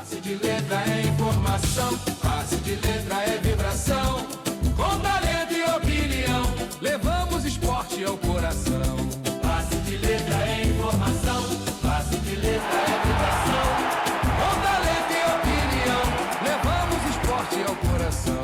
Passe de letra é informação, passe de letra é vibração. Com talento e opinião, levamos esporte ao coração. Passe de letra é informação, passe de letra é vibração. Com talento e opinião, levamos esporte ao coração.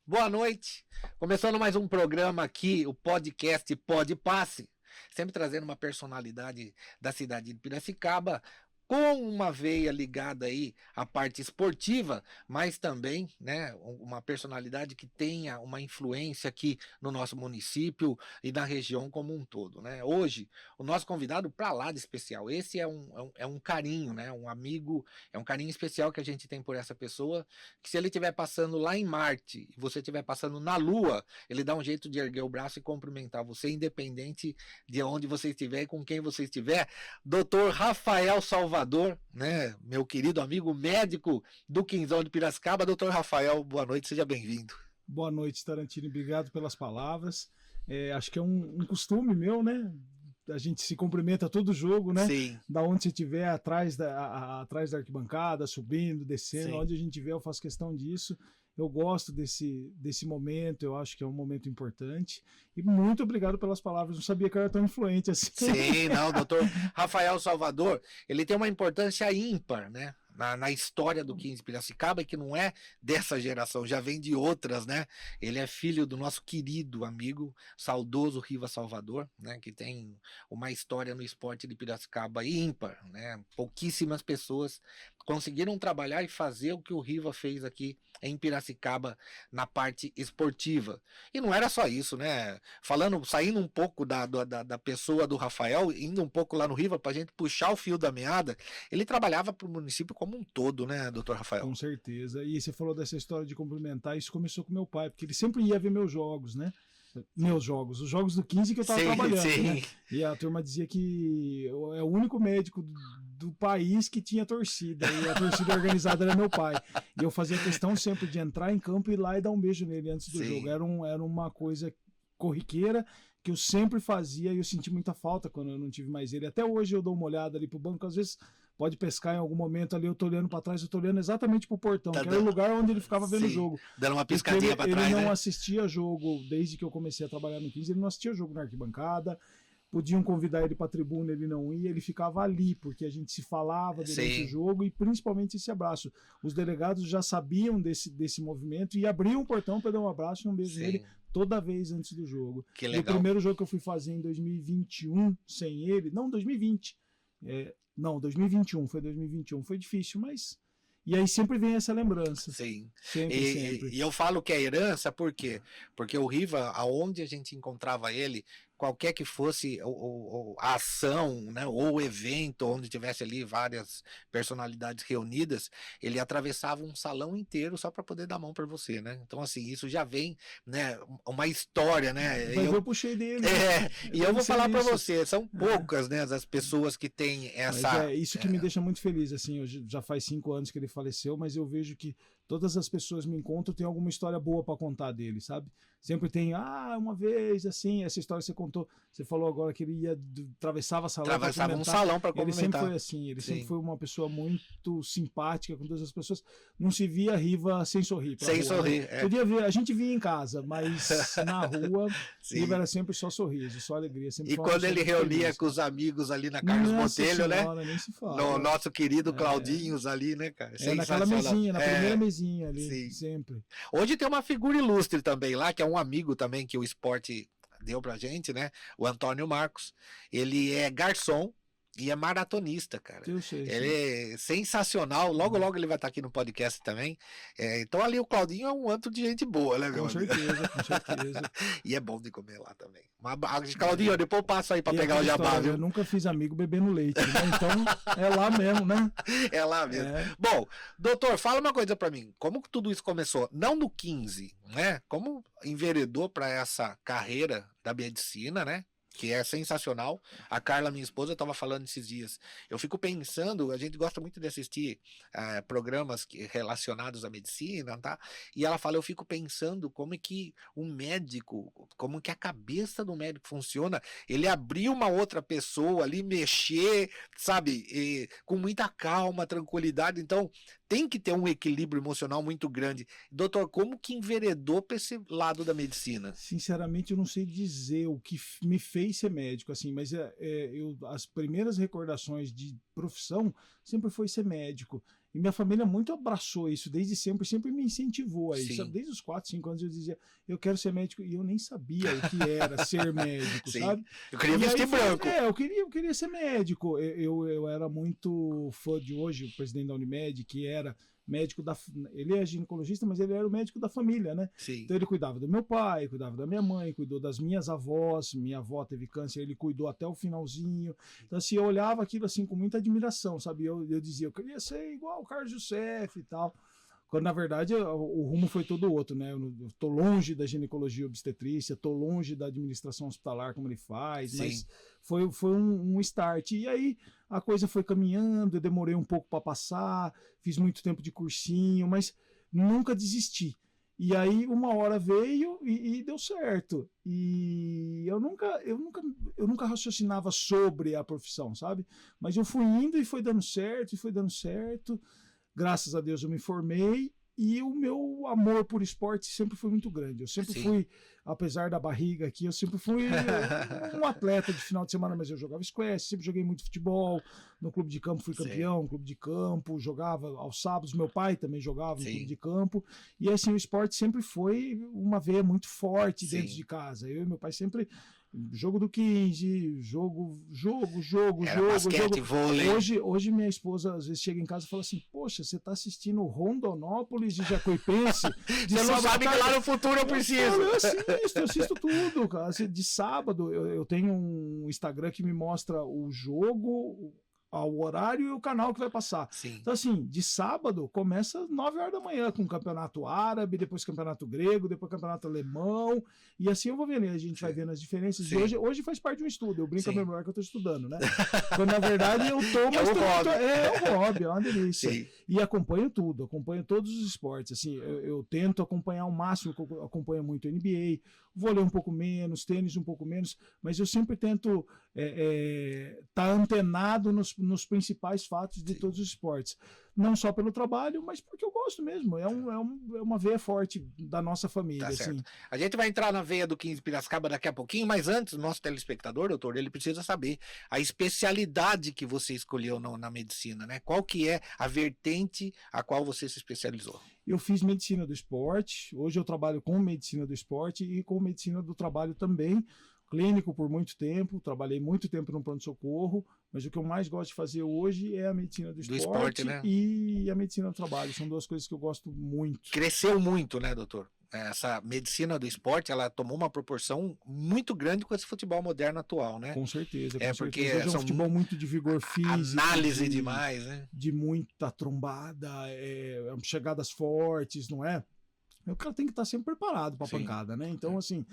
Boa noite, começando mais um programa aqui, o podcast Pode Passe, sempre trazendo uma personalidade da cidade de Piracicaba, com uma veia ligada aí à parte esportiva, mas também, né, uma personalidade que tenha uma influência aqui no nosso município e na região como um todo, né? Hoje, o nosso convidado para lá de especial, esse é um carinho, né? Um amigo, é um carinho especial que a gente tem por essa pessoa, que se ele estiver passando lá em Marte e você estiver passando na Lua, ele dá um jeito de erguer o braço e cumprimentar você, independente de onde você estiver e com quem você estiver. Dr. Rafael Salvador, né, meu querido amigo médico do Quinzão de Piracicaba. Doutor Rafael, boa noite, seja bem-vindo. Boa noite, Tarantino, obrigado pelas palavras. Acho que é um costume meu, né? A gente se cumprimenta todo jogo, né? Sim. Da onde você estiver, atrás da arquibancada, subindo, descendo, Sim. Onde a gente estiver, eu faço questão disso. Eu gosto desse momento, eu acho que é um momento importante. E muito obrigado pelas palavras, não sabia que eu era tão influente assim. Sim, não, doutor Rafael Salvador, ele tem uma importância ímpar, né? Na história do 15 Piracicaba, que não é dessa geração, já vem de outras, né? Ele é filho do nosso querido amigo, saudoso Riva Salvador, né? Que tem uma história no esporte de Piracicaba ímpar, né? Pouquíssimas pessoas conseguiram trabalhar e fazer o que o Riva fez aqui em Piracicaba na parte esportiva. E não era só isso, né? Saindo um pouco da pessoa do Rafael, indo um pouco lá no Riva, pra gente puxar o fio da meada, ele trabalhava pro município como um todo, né, doutor Rafael? Com certeza. E você falou dessa história de cumprimentar, isso começou com meu pai, porque ele sempre ia ver meus jogos, né? Os jogos do 15 que eu estava trabalhando, sim. Né? E a turma dizia que é o único médico do país que tinha torcida, e a torcida organizada era meu pai. E eu fazia questão sempre de entrar em campo e ir lá e dar um beijo nele antes do jogo. Era uma coisa corriqueira que eu sempre fazia e eu senti muita falta quando eu não tive mais ele. Até hoje eu dou uma olhada ali pro banco, às vezes pode pescar em algum momento ali, eu tô olhando para trás, eu tô olhando exatamente pro portão, que era o lugar onde ele ficava vendo o jogo. Dando uma piscadinha para trás, Ele não né? assistia jogo, desde que eu comecei a trabalhar no 15, ele não assistia jogo na arquibancada, podiam convidar ele para tribuna, ele não ia, ele ficava ali, porque a gente se falava durante o jogo e principalmente esse abraço. Os delegados já sabiam desse movimento e abriam o portão para dar um abraço e um beijo nele toda vez antes do jogo. Que legal. E o primeiro jogo que eu fui fazer em 2021 sem ele, não, 2020, não, 2021, foi 2021, foi difícil, mas... E aí sempre vem essa lembrança. Sim. Sempre. E eu falo que é herança, por quê? Porque o Riva, aonde a gente encontrava ele, qualquer que fosse a ação, né, ou o evento onde tivesse ali várias personalidades reunidas, ele atravessava um salão inteiro só para poder dar a mão para você, né? Então, assim, isso já vem, né, uma história, né? Eu puxei dele. E eu vou falar para você, são poucas, né, as pessoas que têm essa... Mas isso que me deixa muito feliz, assim, já faz 5 anos que ele faleceu, mas eu vejo que todas as pessoas me encontram, tem alguma história boa para contar dele, sabe? Sempre tem, uma vez, assim, essa história que você contou, você falou agora que ele atravessava um salão para cumprimentar. Ele sempre foi assim, ele sempre foi uma pessoa muito simpática com todas as pessoas, não se via Riva sem sorrir. Sem sorrir, Podia ver, a gente via em casa, mas na rua, Riva era sempre só sorriso, só alegria. Sempre e quando ele reunia com os amigos ali na Carlos Botelho, né? Nem se fala. No nosso querido Claudinhos ali, né, cara? Naquela mesinha, na primeira mesinha ali, sempre. Hoje tem uma figura ilustre também lá, que é um amigo também que o esporte deu pra gente, né? O Antônio Marcos. Ele é garçom e é maratonista, cara. Ele é sensacional. Logo ele vai estar aqui no podcast também. Então ali o Claudinho é um antro de gente boa, né, meu amigo? Com certeza. E é bom de comer lá também. Claudinho, depois eu passo aí pra pegar o jabá, viu? Eu nunca fiz amigo bebendo leite, né? Então é lá mesmo, né? É lá mesmo. Bom, doutor, fala uma coisa pra mim. Como que tudo isso começou? Não no 15, né? Como enveredou pra essa carreira da medicina, né? que é sensacional. A Carla, minha esposa, estava falando esses dias. Eu fico pensando, a gente gosta muito de assistir programas relacionados à medicina, tá? E ela fala, eu fico pensando como é que um médico, como que a cabeça do médico funciona, ele abrir uma outra pessoa ali, mexer, sabe, com muita calma, tranquilidade. Então, tem que ter um equilíbrio emocional muito grande. Doutor, como que enveredou para esse lado da medicina? Sinceramente, eu não sei dizer o que me fez ser médico, assim, mas as primeiras recordações de profissão sempre foi ser médico. E minha família muito abraçou isso desde sempre, sempre me incentivou a isso. Sabe? Desde os 4, 5 anos eu dizia, eu quero ser médico, e eu nem sabia o que era ser médico, Sim. sabe? Eu queria vestir branco. Eu queria ser médico. Eu era muito fã de hoje, o presidente da Unimed, que era médico ele é ginecologista, mas ele era o médico da família, né? Sim. Então ele cuidava do meu pai, cuidava da minha mãe, cuidou das minhas avós, minha avó teve câncer, ele cuidou até o finalzinho. Então assim, eu olhava aquilo assim com muita admiração, sabe? Eu dizia, eu queria ser igual o Carlos Youssef e tal. Quando, na verdade, o rumo foi todo outro, né? Eu tô longe da ginecologia obstetrícia, tô longe da administração hospitalar, como ele faz, Sim. mas foi um start. E aí a coisa foi caminhando, eu demorei um pouco para passar, fiz muito tempo de cursinho, mas nunca desisti. E aí uma hora veio e deu certo. E eu nunca raciocinava sobre a profissão, sabe? Mas eu fui indo e foi dando certo, e foi dando certo. Graças a Deus eu me formei e o meu amor por esporte sempre foi muito grande. Eu sempre fui, apesar da barriga aqui, eu sempre fui um atleta de final de semana, mas eu jogava squash, sempre joguei muito futebol. No clube de campo fui campeão, clube de campo, jogava aos sábados, meu pai também jogava no clube de campo. E assim, o esporte sempre foi uma veia muito forte dentro de casa. Eu e meu pai sempre... Jogo do 15, jogo. Basquete, vôlei. Hoje minha esposa às vezes chega em casa e fala assim, poxa, você tá assistindo Rondonópolis e Jacuipense? Você não sabe que lá no futuro eu preciso. Eu assisto tudo, cara. De sábado eu tenho um Instagram que me mostra o jogo, ao horário e o canal que vai passar. Sim. Então, assim, de sábado começa às 9 horas da manhã com o campeonato árabe, depois campeonato grego, depois campeonato alemão, e assim eu vou vendo, a gente vai vendo as diferenças. E hoje faz parte de um estudo, eu brinco a memória que eu tô estudando, né? Quando na verdade eu tô, mas é um hobby, é uma delícia. Sim. E acompanho tudo, acompanho todos os esportes, assim, eu tento acompanhar ao máximo, eu acompanho muito NBA, vôlei um pouco menos, tênis um pouco menos, mas eu sempre tento tá antenado nos principais fatos de todos os esportes. Não só pelo trabalho, mas porque eu gosto mesmo. É uma veia forte da nossa família. Tá certo. Assim. A gente vai entrar na veia do 15 Piracicaba daqui a pouquinho, mas antes, o nosso telespectador, doutor, ele precisa saber a especialidade que você escolheu na medicina, né? Qual que é a vertente a qual você se especializou? Eu fiz medicina do esporte, hoje eu trabalho com medicina do esporte e com medicina do trabalho também, clínico por muito tempo, trabalhei muito tempo no pronto-socorro, mas o que eu mais gosto de fazer hoje é a medicina do esporte, né? E a medicina do trabalho, são duas coisas que eu gosto muito. Cresceu muito, né, doutor? Essa medicina do esporte, ela tomou uma proporção muito grande com esse futebol moderno atual, né? Com certeza. Porque hoje é um futebol muito de vigor físico. Análise demais, né? De muita trombada, chegadas fortes, não é? O cara tem que estar sempre preparado para a pancada, né? Então, assim,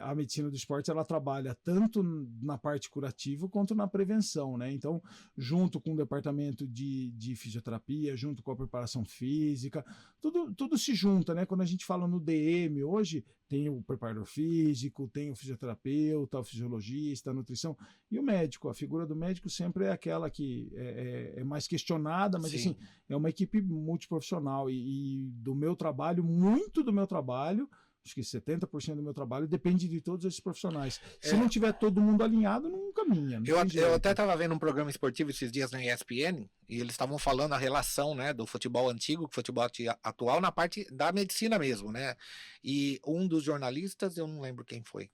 a medicina do esporte, ela trabalha tanto na parte curativa quanto na prevenção, né? Então, junto com o departamento de fisioterapia, junto com a preparação física, tudo se junta, né? Quando a gente fala no DM hoje, tem o preparador físico, tem o fisioterapeuta, o fisiologista, a nutrição e o médico. A figura do médico sempre é aquela que é mais questionada, mas assim, é uma equipe multiprofissional e do meu trabalho, muito do meu trabalho, acho que 70% do meu trabalho depende de todos esses profissionais. Se não tiver todo mundo alinhado, não caminha. Eu até estava vendo um programa esportivo esses dias na ESPN e eles estavam falando a relação, né, do futebol antigo com o futebol atual na parte da medicina mesmo, né? E um dos jornalistas, eu não lembro quem foi,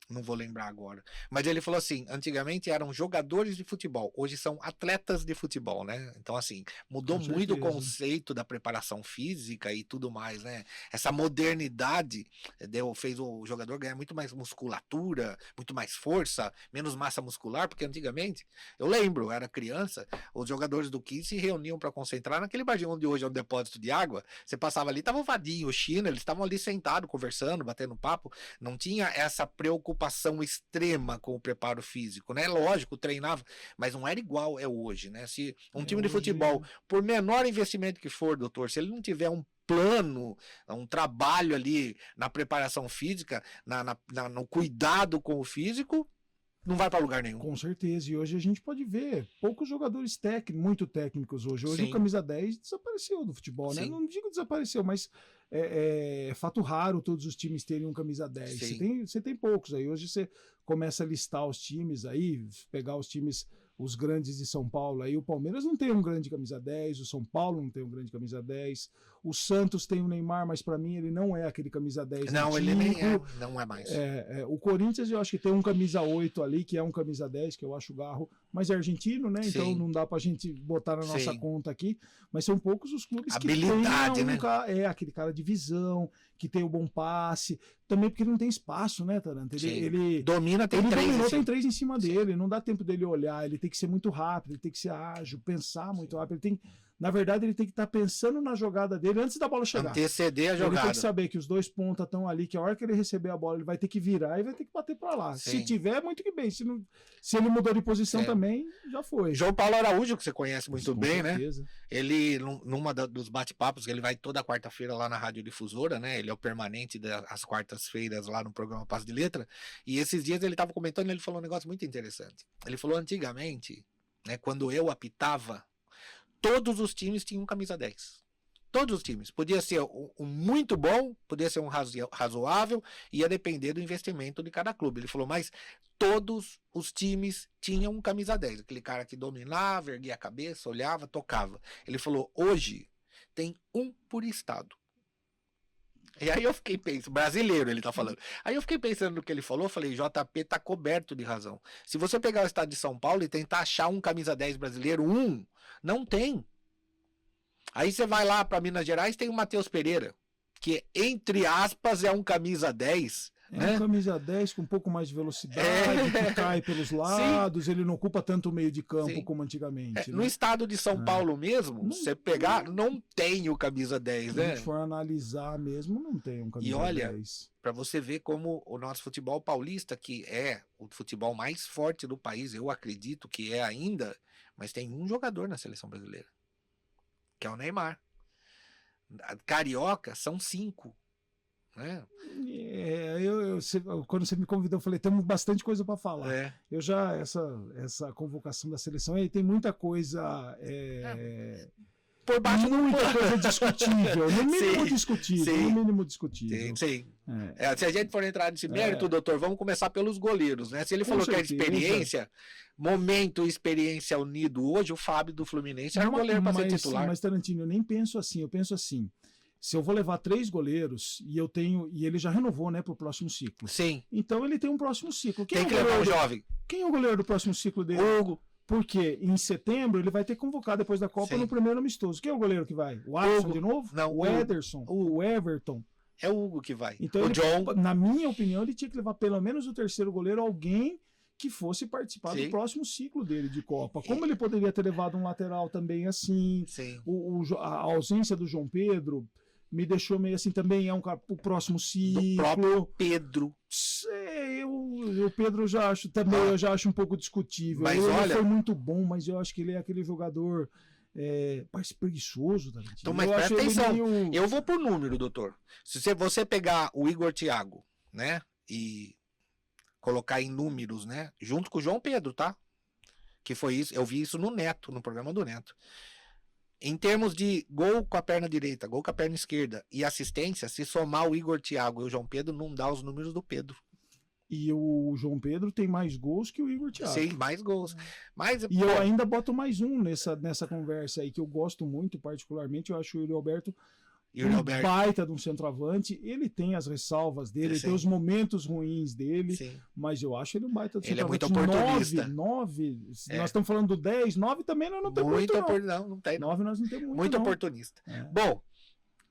não vou lembrar agora, mas ele falou assim, antigamente eram jogadores de futebol, hoje são atletas de futebol, né? Então assim, mudou muito o conceito da preparação física e tudo mais, né? Essa modernidade fez o jogador ganhar muito mais musculatura, muito mais força, menos massa muscular, porque antigamente, eu lembro, eu era criança, os jogadores do 15 se reuniam para concentrar naquele barzinho onde hoje é um depósito de água, você passava ali, tava o Vadinho, o China, eles estavam ali sentados, conversando, batendo papo, não tinha essa preocupação preocupação extrema com o preparo físico, né? Lógico, treinava, mas não era igual é hoje, né? Se um time de futebol, por menor investimento que for, doutor, se ele não tiver um plano, um trabalho ali na preparação física, no cuidado com o físico, não vai para lugar nenhum. Com certeza. E hoje a gente pode ver poucos jogadores técnicos, muito técnicos hoje. Hoje o camisa 10 desapareceu do futebol, né? Não digo desapareceu, mas é fato raro todos os times terem um camisa 10. Você tem poucos aí. Hoje você começa a listar os times aí, pegar os times, os grandes de São Paulo aí. O Palmeiras não tem um grande camisa 10, o São Paulo não tem um grande camisa 10, o Santos tem o Neymar, mas para mim ele não é aquele camisa 10. Não, ele nem é, não é mais. O Corinthians eu acho que tem um camisa 8 ali, que é um camisa 10, que eu acho o Garro, mas é argentino, né? Então não dá pra gente botar na nossa conta aqui, mas são poucos os clubes que tem aquele cara de visão, que tem o bom passe, também porque ele não tem espaço, né, Taranto? Ele domina, tem três em cima dele, não dá tempo dele olhar, ele tem que ser muito rápido, ele tem que ser ágil, pensar muito rápido, na verdade, ele tem que estar pensando na jogada dele antes da bola chegar. Anteceder a jogada. Ele tem que saber que os dois pontas estão ali, que a hora que ele receber a bola, ele vai ter que virar e vai ter que bater para lá. Se tiver, muito que bem. Se ele mudou de posição também, já foi. João Paulo Araújo, que você conhece muito bem, certeza, né? Ele, numa dos bate-papos, ele vai toda quarta-feira lá na Rádio Difusora, né? Ele é o permanente das quartas-feiras lá no programa Passe de Letra. E esses dias ele estava comentando, ele falou um negócio muito interessante. Ele falou antigamente, né, quando eu apitava, todos os times tinham camisa 10. Todos os times. Podia ser um muito bom, podia ser um razoável, ia depender do investimento de cada clube. Ele falou, mas todos os times tinham um camisa 10. Aquele cara que dominava, erguia a cabeça, olhava, tocava. Ele falou, hoje tem um por estado. E aí eu fiquei pensando, brasileiro ele tá falando. Aí eu fiquei pensando no que ele falou, falei, JP tá coberto de razão. Se você pegar o estado de São Paulo e tentar achar um camisa 10 brasileiro, não tem. Aí você vai lá para Minas Gerais, tem o Matheus Pereira, que entre aspas é um camisa 10. Um camisa 10 com um pouco mais de velocidade, que cai pelos lados, ele não ocupa tanto o meio de campo como antigamente. No estado de São Paulo mesmo, você pegar, não tem o camisa 10, né? Se a gente for analisar mesmo, não tem um camisa 10. E olha, para você ver como o nosso futebol paulista, que é o futebol mais forte do país, eu acredito que é ainda, mas tem um jogador na seleção brasileira, que é o Neymar. Carioca são 5. Né? Quando você me convidou, eu falei, temos bastante coisa para falar. Eu já, essa convocação da seleção aí tem muita coisa. Por baixo muita coisa discutível, no mínimo discutível. No mínimo discutível. Sim. Se a gente for entrar nesse mérito, doutor, vamos começar pelos goleiros, né? Se ele falou que é experiência, momento e experiência unido hoje, o Fábio do Fluminense era um goleiro para ser titular. Mas, Tarantino, eu nem penso assim, eu penso assim. Se eu vou levar 3 goleiros e ele já renovou, né, pro próximo ciclo. Sim. Então ele tem um próximo ciclo. Tem que levar o jovem. Quem é o goleiro do próximo ciclo dele? Hugo. Porque em setembro ele vai ter que convocar depois da Copa no primeiro amistoso. Quem é o goleiro que vai? O Alisson de novo? Não, o Ederson? O Everton? É o Hugo que vai. Então, John. Na minha opinião, ele tinha que levar pelo menos o terceiro goleiro, alguém que fosse participar do próximo ciclo dele de Copa. Como ele poderia ter levado um lateral também assim? A ausência do João Pedro me deixou meio assim também, é um cara pro próximo ciclo. Do próprio Pedro. O Pedro eu já acho um pouco discutível. Mas ele foi muito bom, mas eu acho que ele é aquele jogador parece preguiçoso. Então, mas presta atenção, eu vou por número, doutor. Se você pegar o Igor Thiago, né, e colocar em números, né, junto com o João Pedro, tá? Que foi isso, eu vi isso no Neto, no programa do Neto. Em termos de gol com a perna direita, gol com a perna esquerda e assistência, se somar o Igor Thiago e o João Pedro, não dá os números do Pedro. E o João Pedro tem mais gols que o Igor Thiago. Sim, mais gols. Eu ainda boto mais um nessa conversa aí, que eu gosto muito, particularmente. Eu acho o Yuri Alberto baita de um centroavante. Ele tem as ressalvas dele, ele tem os momentos ruins dele, mas eu acho ele um baita de centroavante. Ele é muito oportunista. 9, nós estamos falando do 10, 9 também nós não temos muito, não. Não tem. 9 nós não temos muito, muito oportunista. Bom,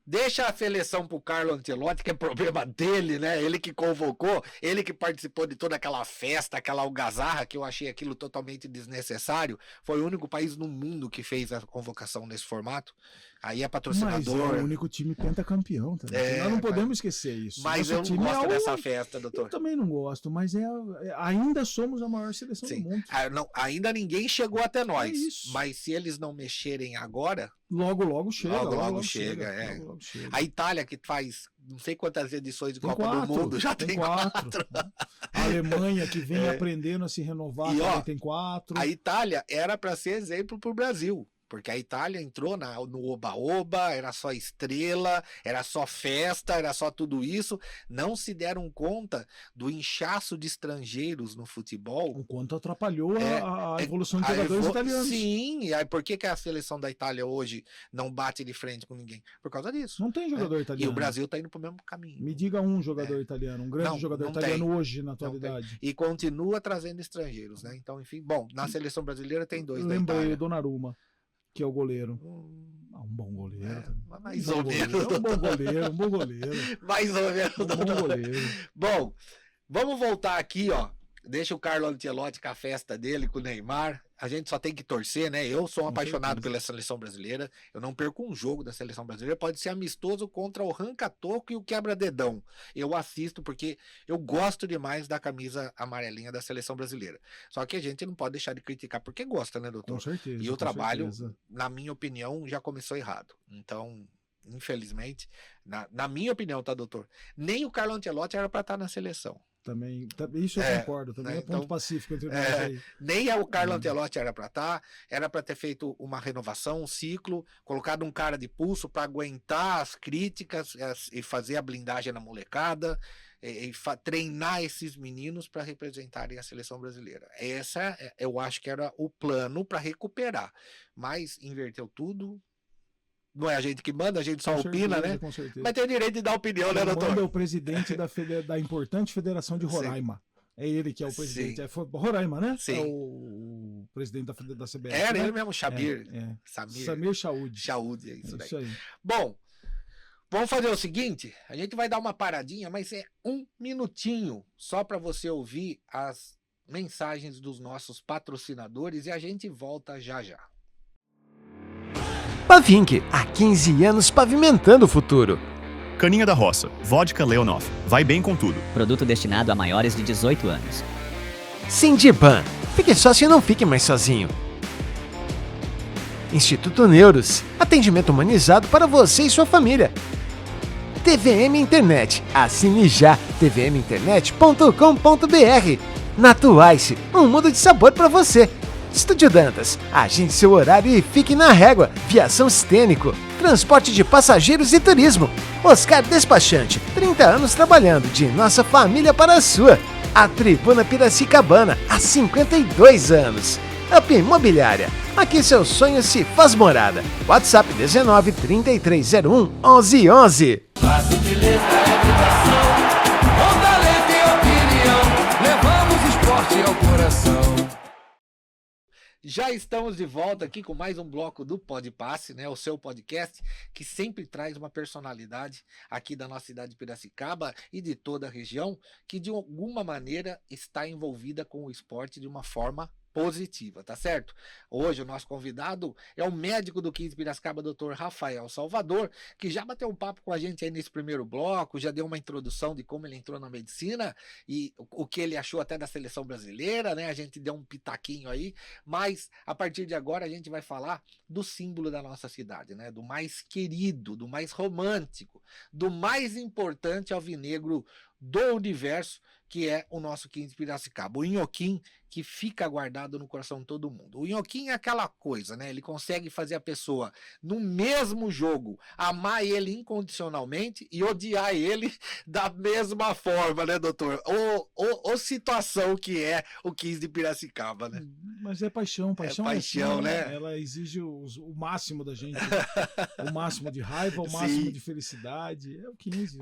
Deixa a seleção pro Carlo Ancelotti, que é problema dele, né? Ele que convocou, ele que participou de toda aquela festa, aquela algazarra, que eu achei aquilo totalmente desnecessário. Foi o único país no mundo que fez a convocação nesse formato. Aí é Mas patrocinador. é o único time pentacampeão também. Nós não podemos esquecer isso. Mas Nosso eu não time gosto é dessa festa, doutor. Eu também não gosto, mas ainda somos a maior seleção do mundo. Ainda ninguém chegou até nós. isso. Mas se eles não mexerem agora, Logo chega. Logo chega. A Itália, que faz não sei quantas edições de Copa do Mundo, já tem 4. A Alemanha, que vem aprendendo a se renovar, também tem 4. A Itália era para ser exemplo para o Brasil. Porque a Itália entrou no oba-oba, era só estrela, era só festa, era só tudo isso. Não se deram conta do inchaço de estrangeiros no futebol. O quanto atrapalhou a evolução de jogadores italianos. Sim, e aí por que a seleção da Itália hoje não bate de frente com ninguém? Por causa disso. Não tem jogador italiano. E o Brasil está indo para o mesmo caminho. Me diga um jogador italiano, um grande jogador italiano tem. hoje, na atualidade. E continua trazendo estrangeiros, né? Então, enfim, bom, na seleção brasileira tem 2 da Lembrei Itália. o Donnarumma, que é o goleiro. Um bom goleiro. Mais ou menos. Um bom goleiro. Mais ou menos. Um bom goleiro. Bom, vamos voltar aqui, ó. Deixa o Carlo Ancelotti com a festa dele, com o Neymar. A gente só tem que torcer, né? Eu sou um apaixonado pela seleção brasileira. Eu não perco um jogo da seleção brasileira. Pode ser amistoso contra o Ranca-Toco e o Quebra-Dedão. Eu assisto porque eu gosto demais da camisa amarelinha da seleção brasileira. Só que a gente não pode deixar de criticar porque gosta, né, doutor? Com certeza. E o trabalho, na minha opinião, já começou errado. Então, infelizmente, na minha opinião, tá, doutor? Nem o Carlo Ancelotti era para estar na seleção. Também, isso eu concordo, também é ponto pacífico entre nós aí. Nem o Carlo Ancelotti era para estar, era para ter feito uma renovação, um ciclo, colocado um cara de pulso para aguentar as críticas e fazer a blindagem na molecada, e treinar esses meninos para representarem a seleção brasileira. Essa, eu acho que era o plano para recuperar, mas inverteu tudo. Não é a gente que manda, a gente só opina, né? Com certeza. Mas tem o direito de dar opinião, né, doutor? Manda o presidente da importante Federação de Roraima. Sim. É ele que é o presidente. Roraima, né? Sim. É o presidente da CBF. Era né? ele mesmo, Samir Chaoud. Chaoud, é isso daí. Isso aí. Bom, vamos fazer o seguinte, a gente vai dar uma paradinha, mas é 1 minutinho, só para você ouvir as mensagens dos nossos patrocinadores e a gente volta já já. Pavink, há 15 anos pavimentando o futuro. Caninha da Roça, vodka Leonov, vai bem com tudo. Produto destinado a maiores de 18 anos. Sindiban, fique sócio e não fique mais sozinho. Instituto Neuros, atendimento humanizado para você e sua família. TVM Internet, assine já, tvminternet.com.br. Natuice, um mundo de sabor para você. Estúdio Dantas, agende seu horário e fique na régua. Viação Stênico, transporte de passageiros e turismo. Oscar Despachante, 30 anos trabalhando de nossa família para a sua. A Tribuna Piracicabana, há 52 anos. Up Imobiliária, aqui seu sonho se faz morada. WhatsApp 19 3301 1111. Passe de letra é vibração, com talento e opinião, levamos esporte ao coração. Já estamos de volta aqui com mais um bloco do Pode Passe, né? O seu podcast que sempre traz uma personalidade aqui da nossa cidade de Piracicaba e de toda a região que de alguma maneira está envolvida com o esporte de uma forma positiva, tá certo? Hoje o nosso convidado é o médico do 15 Piracicaba, Dr. Rafael Salvador, que já bateu um papo com a gente aí nesse primeiro bloco, já deu uma introdução de como ele entrou na medicina e o que ele achou até da seleção brasileira, né? A gente deu um pitaquinho aí, mas a partir de agora a gente vai falar do símbolo da nossa cidade, né? Do mais querido, do mais romântico, do mais importante alvinegro do universo, que é o nosso 15 Piracicaba, o Inhoquim, que fica guardado no coração de todo mundo. O Inhoquim é aquela coisa, né? Ele consegue fazer a pessoa, no mesmo jogo, amar ele incondicionalmente e odiar ele da mesma forma, né, doutor? Ou situação que é o 15 de Piracicaba, né? Mas é paixão. Paixão, assim, né? Ela exige o máximo da gente, o máximo de raiva, o máximo de felicidade. É o 15.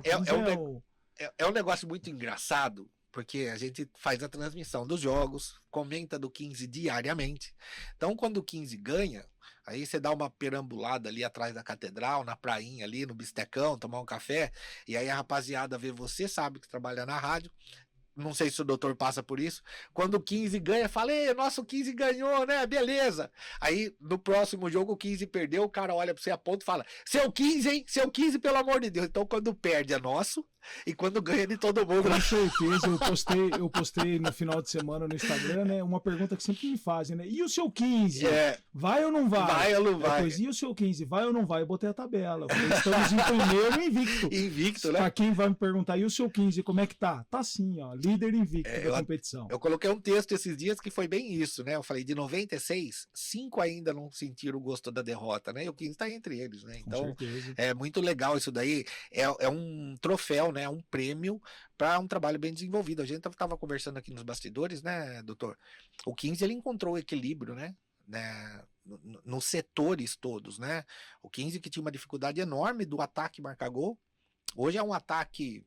É um negócio muito engraçado, porque a gente faz a transmissão dos jogos, comenta do 15 diariamente. Então, quando o 15 ganha, Aí você dá uma perambulada ali atrás da catedral, na prainha ali, no Bistecão, tomar um café, e aí a rapaziada vê você, sabe que trabalha na rádio. Não sei se o doutor passa por isso. Quando o 15 ganha, fala, ei, nosso 15 ganhou, né? Beleza. Aí, no próximo jogo, o 15 perdeu, o cara olha pra você, aponta e fala, seu 15, hein? Seu 15, pelo amor de Deus. Então, quando perde é nosso, e quando ganha de todo mundo. Com certeza, eu postei no final de semana no Instagram, né? Uma pergunta que sempre me fazem, né? E o seu 15? Vai ou não vai? Vai ou não vai? Depois, e o seu 15? Vai ou não vai? Eu botei a tabela. Eu falei, estamos em primeiro invicto. Invicto, né? Pra quem vai me perguntar, e o seu 15, como é que tá? Tá assim, ó, líder invicto da competição. Eu coloquei um texto esses dias que foi bem isso, né? Eu falei, de 96, 5 ainda não sentiram o gosto da derrota, né? E o 15 tá entre eles, né? Então, é muito legal isso daí. É um troféu, né? Um prêmio para um trabalho bem desenvolvido. A gente estava conversando aqui nos bastidores, né, doutor? O 15 ele encontrou o equilíbrio, né? Nos setores todos, né? O 15 que tinha uma dificuldade enorme do ataque marcar gol. Hoje é um ataque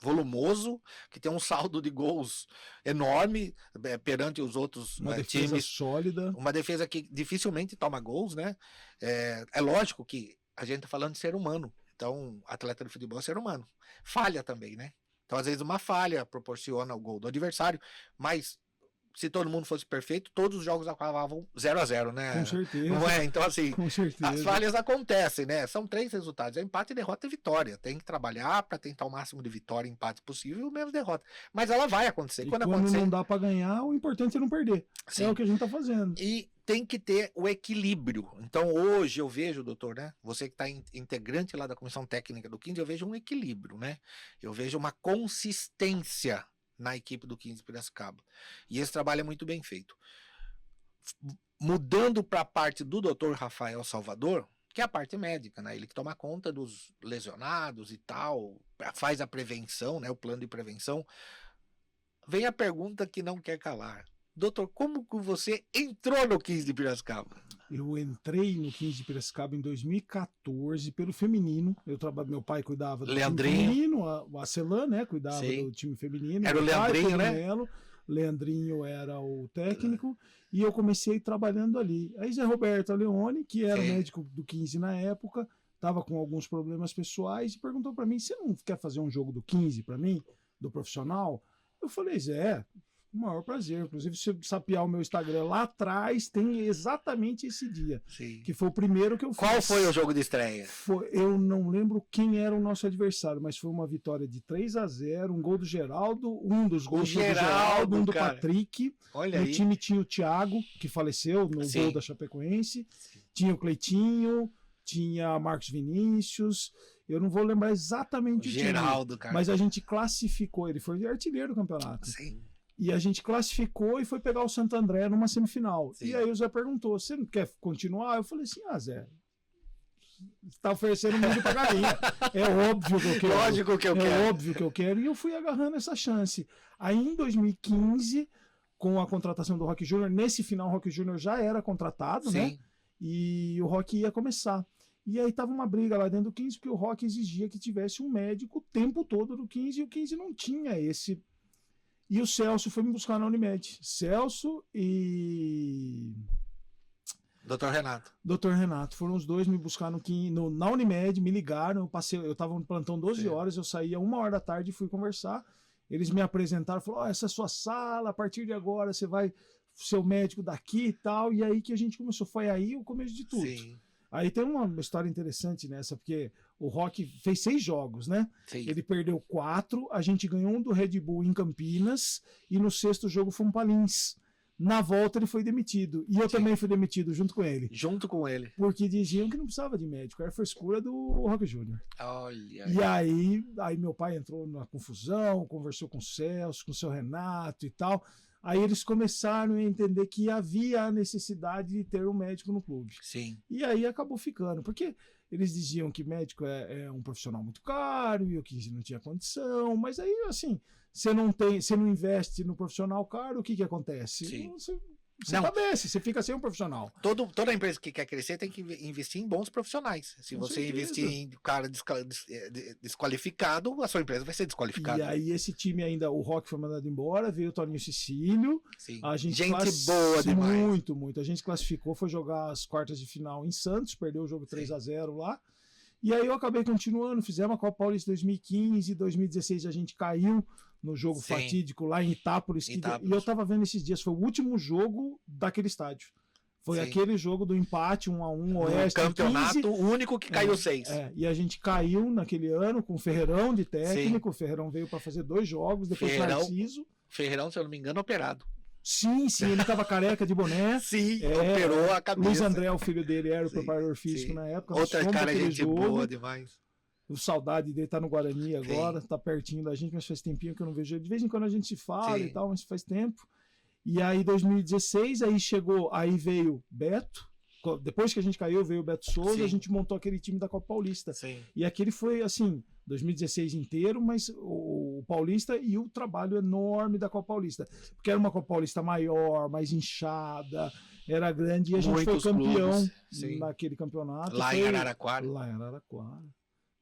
volumoso, que tem um saldo de gols enorme perante os outros uma defesa times. Sólida. Uma defesa que dificilmente toma gols, né? É lógico que a gente está falando de ser humano. Então, atleta de futebol é ser humano. Falha também, né? Então, às vezes, uma falha proporciona o gol do adversário, mas se todo mundo fosse perfeito, todos os jogos acabavam 0-0, né? Com certeza. Não é? Então, assim, com certeza. As falhas acontecem, né? São 3 resultados: empate, derrota e vitória. Tem que trabalhar para tentar o máximo de vitória e empate possível e menos derrota. Mas ela vai acontecer. E quando acontecer, não dá para ganhar, o importante é não perder. Sim. É o que a gente tá fazendo. E tem que ter o equilíbrio. Então, hoje eu vejo, doutor, né? Você que está integrante lá da comissão técnica do 15, eu vejo um equilíbrio, né? Eu vejo uma consistência na equipe do 15 Piracicaba. E esse trabalho é muito bem feito. Mudando para a parte do doutor Rafael Salvador, que é a parte médica, né? Ele que toma conta dos lesionados e tal, faz a prevenção, né? O plano de prevenção. Vem a pergunta que não quer calar. Doutor, como que você entrou no 15 de Piracicaba? Eu entrei no 15 de Piracicaba em 2014 pelo feminino. Meu pai cuidava do time feminino, o Acelan, né? Cuidava do time feminino. Era o Leandrinho, né? Leandrinho era o técnico. E eu comecei trabalhando ali. Aí Zé Roberto Leone, que era médico do 15 na época, estava com alguns problemas pessoais e perguntou para mim, você não quer fazer um jogo do 15 para mim, do profissional? Eu falei, Zé, o maior prazer. Inclusive, se você sapear o meu Instagram lá atrás, tem exatamente esse dia. Sim. Que foi o primeiro que eu fiz. Qual foi o jogo de estreia? Eu não lembro quem era o nosso adversário, mas foi uma vitória de 3-0, um gol do Geraldo, um dos gols do Geraldo, um do Patrick. Olha no aí. time tinha o Thiago, que faleceu no gol da Chapecoense. Tinha o Cleitinho, tinha Marcos Vinícius. Eu não vou lembrar exatamente o Geraldo, time. cara. Mas a gente classificou, ele foi artilheiro do campeonato. Sim. E a gente classificou e foi pegar o Santo André numa semifinal. Sim. E aí o Zé perguntou, você não quer continuar? Eu falei assim, Zé, você tá oferecendo muito pra galinha. É óbvio que eu quero. Lógico que eu quero. É óbvio que eu quero. E eu fui agarrando essa chance. Aí em 2015, com a contratação do Roque Júnior, nesse final o Roque Júnior já era contratado, Sim. né? E o Roque ia começar. E aí tava uma briga lá dentro do 15, porque o Roque exigia que tivesse um médico o tempo todo do 15, e o 15 não tinha esse. E o Celso foi me buscar na Unimed. Celso e Dr. Renato. Dr. Renato. Foram os dois me buscar na Unimed, me ligaram, eu estava no plantão 12 horas, eu saía 1h da tarde e fui conversar. Eles me apresentaram, falaram, essa é a sua sala, a partir de agora você vai ser o médico daqui e tal. E aí que a gente começou, foi aí o começo de tudo. Sim. Aí tem uma história interessante nessa, porque o Roque fez 6 jogos, né? Sim. Ele perdeu 4, a gente ganhou um do Red Bull em Campinas, e no 6º jogo foi um Palins. Na volta ele foi demitido, e eu também fui demitido junto com ele. Junto com ele. Porque diziam que não precisava de médico, era frescura do Roque Júnior. Olha. E aí meu pai entrou na confusão, conversou com o Celso, com o seu Renato e tal. Aí eles começaram a entender que havia a necessidade de ter um médico no clube. Sim. E aí acabou ficando, porque eles diziam que médico é um profissional muito caro e o 15 não tinha condição, mas aí, assim, você não investe no profissional caro, o que acontece? Sim. Você você adoece, você fica sem um profissional. Toda empresa que quer crescer tem que investir em bons profissionais. Se Com você certeza. investir em cara desqualificado, a sua empresa vai ser desqualificada. E aí esse time ainda, o Rock foi mandado embora, veio o Toninho Cecílio. Sim. A gente boa demais. Muito. A gente classificou, foi jogar as quartas de final em Santos, perdeu o jogo 3-0 lá. E aí eu acabei continuando, fizemos a Copa Paulista 2015, 2016 a gente caiu no jogo fatídico lá em Itápolis. E eu tava vendo esses dias, foi o último jogo daquele estádio. Foi aquele jogo do empate 1-1 Oeste. No campeonato, 15, o único que caiu 6. E a gente caiu naquele ano com o Ferreirão de técnico. O Ferreirão veio para fazer 2 jogos, depois o Narciso. Ferreirão, se eu não me engano, operado. Sim, ele tava careca de boné. Sim, operou a cabeça. Luiz André, o filho dele, era o preparador físico na época. Outra cara, gente boa demais. O saudade dele tá no Guarani agora, tá pertinho da gente, mas faz tempinho que eu não vejo ele. De vez em quando a gente se fala e tal, mas faz tempo. E aí, 2016, aí veio Beto. Depois que a gente caiu, veio o Beto Souza, a gente montou aquele time da Copa Paulista. E aquele foi, assim, 2016 inteiro, mas o Paulista e o trabalho enorme da Copa Paulista. Porque era uma Copa Paulista maior, mais inchada, era grande, e a gente foi campeão naquele campeonato. Lá em Araraquara.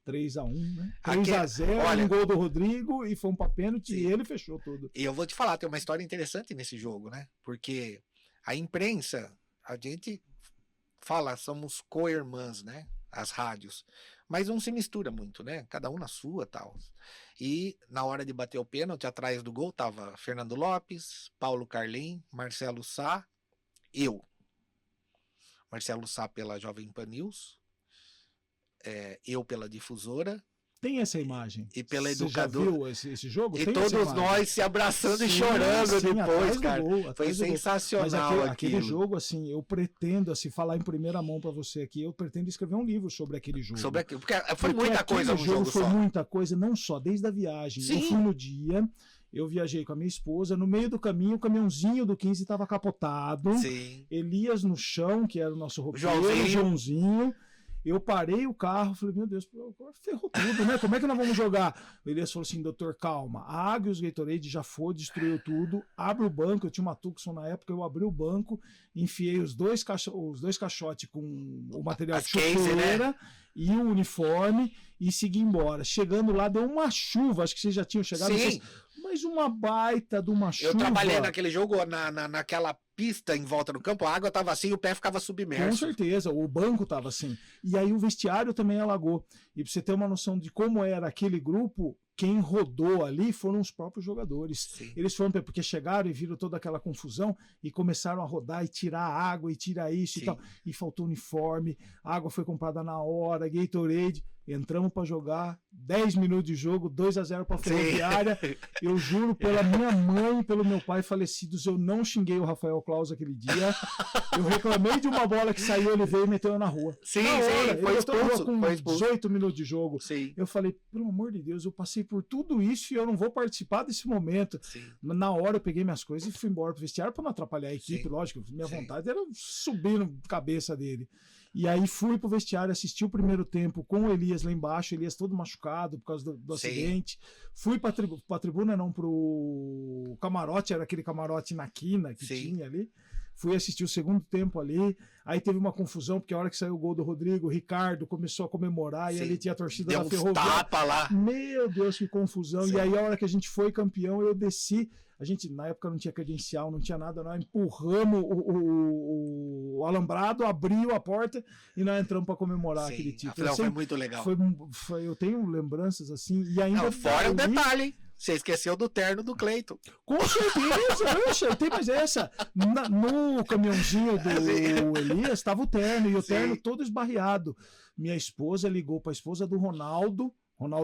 3-1, né? 3-0, um gol do Rodrigo, e foi um pênalti, e ele fechou tudo. E eu vou te falar, tem uma história interessante nesse jogo, né? Porque a imprensa, a gente fala, somos co-irmãs, né? As rádios. Mas não se mistura muito, né? Cada um na sua, tal. E na hora de bater o pênalti, atrás do gol, tava Fernando Lopes, Paulo Carlim, Marcelo Sá, eu. Marcelo Sá pela Jovem Pan News, eu pela Difusora. Tem essa imagem. E pela Educadora. Você já viu esse jogo? E todos nós se abraçando e chorando depois, cara. Foi sensacional. Mas aquele jogo, assim, eu pretendo, assim, falar em primeira mão pra você aqui, eu pretendo escrever um livro sobre aquele jogo. Porque foi muita coisa no jogo só. Foi muita coisa, não só, desde a viagem. Eu fui no dia, eu viajei com a minha esposa, no meio do caminho, o caminhãozinho do 15 estava capotado. Elias no chão, que era o nosso roupeiro, Joãozinho. Eu parei o carro, falei, meu Deus, ferrou tudo, né? Como é que nós vamos jogar? O Elias falou assim, doutor, calma, a água e os Gatorade já foi, destruiu tudo, abre o banco, eu tinha uma Tucson na época, eu abri o banco, enfiei os dois caixotes com o material de chuteira, né? E o uniforme, e segui embora. Chegando lá, deu uma chuva, acho que vocês já tinham chegado. Mas uma baita de uma chuva. Eu trabalhei naquele jogo, naquela pista em volta do campo, a água estava assim e o pé ficava submerso. Com certeza, o banco estava assim. E aí o vestiário também alagou. E para você ter uma noção de como era aquele grupo, quem rodou ali foram os próprios jogadores. Eles foram, porque chegaram e viram toda aquela confusão e começaram a rodar e tirar água e tirar isso e tal. E faltou uniforme, a água foi comprada na hora, Gatorade. Entramos para jogar, 10 minutos de jogo, 2-0 para a Ferroviária. Eu juro pela minha mãe e pelo meu pai falecidos, eu não xinguei o Rafael Claus aquele dia. Eu reclamei de uma bola que saiu, ele veio e meteu na rua. Foi expulso. Com 18 minutos de jogo. Eu falei, pelo amor de Deus, eu passei por tudo isso e eu não vou participar desse momento. Na hora eu peguei minhas coisas e fui embora pro vestiário para não atrapalhar a equipe, lógico. Minha vontade era subir na cabeça dele. E aí fui pro vestiário, assisti o primeiro tempo com o Elias lá embaixo, Elias todo machucado por causa do acidente. Fui pra tribuna, não, pro camarote, era aquele camarote na quina que tinha ali. Fui assistir o segundo tempo ali, aí teve uma confusão, porque a hora que saiu o gol do Rodrigo, o Ricardo começou a comemorar, e ali tinha a torcida da Ferroviária. Tapa lá. Meu Deus, que confusão. E aí a hora que a gente foi campeão, eu desci. A gente, na época, não tinha credencial, não tinha nada, nós empurramos o alambrado, abriu a porta e nós entramos para comemorar aquele título. Foi muito legal. Eu tenho lembranças assim, e ainda... fora um detalhe, hein? Você esqueceu do terno do Cleiton. Com certeza, tem mais essa. No caminhãozinho do Elias estava o terno, e o terno todo esbarreado. Minha esposa ligou para a esposa do Ronaldo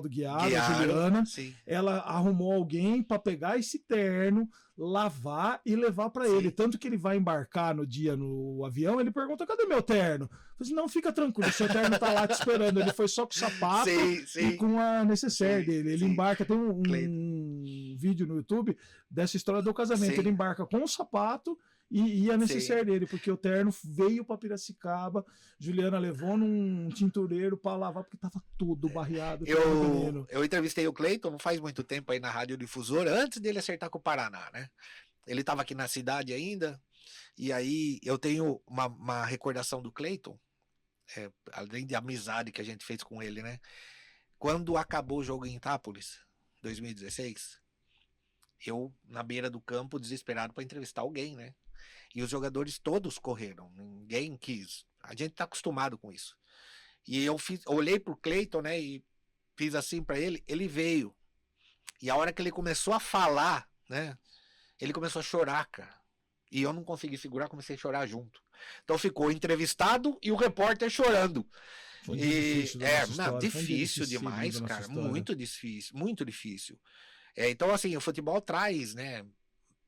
Guiara, Juliana, ela arrumou alguém para pegar esse terno, lavar e levar para ele. Tanto que ele vai embarcar no dia no avião, ele pergunta, cadê meu terno? Eu falei, não, fica tranquilo, seu terno tá lá te esperando. Ele foi só com o sapato e com a necessaire dele. Ele embarca, tem um vídeo no YouTube dessa história do casamento. Ele embarca com o sapato e a necessaire dele, porque o terno veio para Piracicaba, Juliana levou num tintureiro para lavar, porque tava tudo barreado. Eu entrevistei o Cleiton não faz muito tempo aí na Rádio Difusora, antes dele acertar com o Paraná, né? Ele tava aqui na cidade ainda, E aí eu tenho uma recordação do Cleiton, além de amizade que a gente fez com ele, né? Quando acabou o jogo em Itápolis, 2016, eu na beira do campo, desesperado para entrevistar alguém, né? E os jogadores todos correram, ninguém quis. A gente tá acostumado com isso. E eu olhei pro Cleiton, né? E fiz assim para ele, ele veio. E a hora que ele começou a falar, né? Ele começou a chorar, cara. E eu não consegui segurar, comecei a chorar junto. Então ficou o entrevistado e o repórter chorando. Foi difícil, difícil demais, cara. Muito difícil, muito difícil. Então, assim, o futebol traz, né?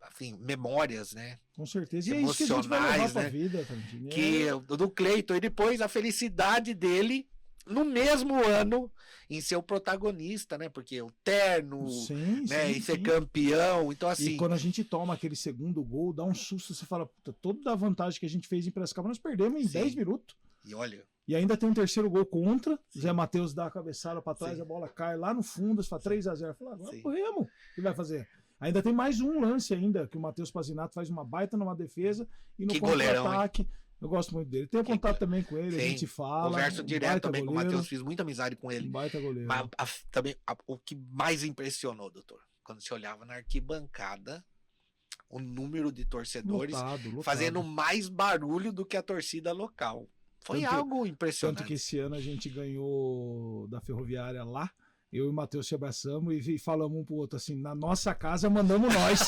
Assim, memórias, né? Com certeza. E é isso que a gente vai levar pra vida, Tantini. Que do Cleiton, e depois a felicidade dele no mesmo ano em ser o protagonista, né? Porque o terno, né? Em ser campeão. Então, assim. E quando a gente toma aquele segundo gol, dá um susto, você fala, toda a vantagem que a gente fez em Piracicaba, nós perdemos em 10 minutos. E olha. E ainda tem um terceiro gol contra. Zé Matheus dá a cabeçada pra trás, a bola cai lá no fundo, você fala 3-0. Fala, agora corremos. O que vai fazer? Ainda tem mais um lance ainda, que o Matheus Pazinato faz uma baita numa defesa e no contra-ataque. Eu gosto muito dele. Tenho contato também com ele, a gente fala. Converso direto também com o Matheus, fiz muita amizade com ele. Um baita goleiro. Mas também, o que mais impressionou, doutor, quando você olhava na arquibancada, o número de torcedores lotado. Fazendo mais barulho do que a torcida local. Foi algo impressionante. Tanto que esse ano a gente ganhou da Ferroviária lá. Eu e o Matheus se abraçamos e falamos um pro outro assim, na nossa casa mandamos nós.